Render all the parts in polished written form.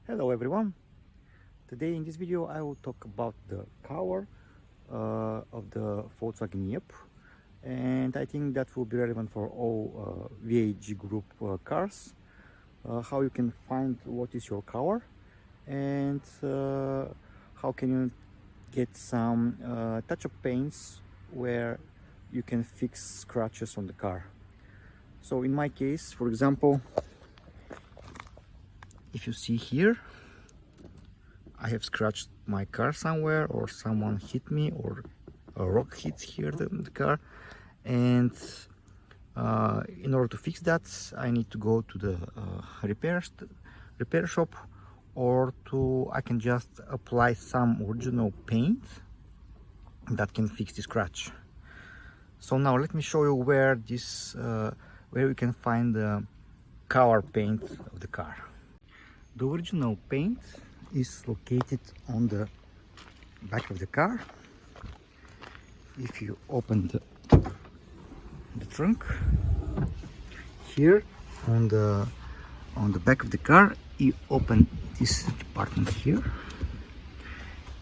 Hello everyone. Today in this video I will talk about the cover of the Volkswagen Yep, and I think that will be relevant for all VAG group cars. How you can find what is your cover, and how can you get some touch-up paints where you can fix scratches on the car. So in my case, for example, if you see here, I have scratched my car somewhere, or someone hit me, or a rock hits here the car, and in order to fix that I need to go to the repair shop, or I can just apply some original paint that can fix the scratch. So now let me show you where we can find the cover paint of the car. The original paint is located on the back of the car. If you open the trunk, here on the back of the car, you open this department here,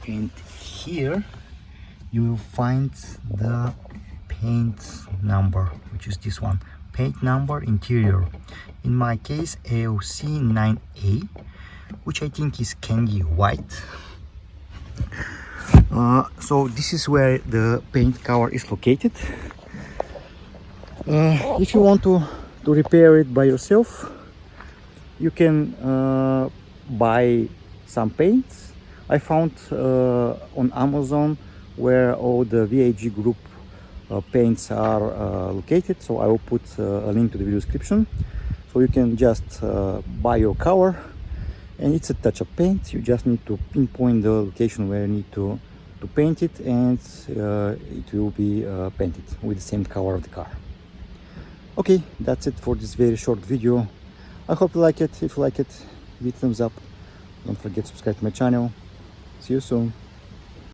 and here you will find the paint number, which is this one, paint number interior. In my case, AOC 9A, which I think is candy white. So this is where the paint cover is located. If you want to repair it by yourself, you can buy some paints. I found on Amazon where all the VAG group paints are located, so I will put a link to the video description, so you can just buy your cover. And it's a touch-up paint. You just need to pinpoint the location where you need to paint it, and it will be painted with the same color of the car. Okay, that's it for this very short video. I hope you like it. If you like it, give it a thumbs up. Don't forget to subscribe to my channel. See you soon.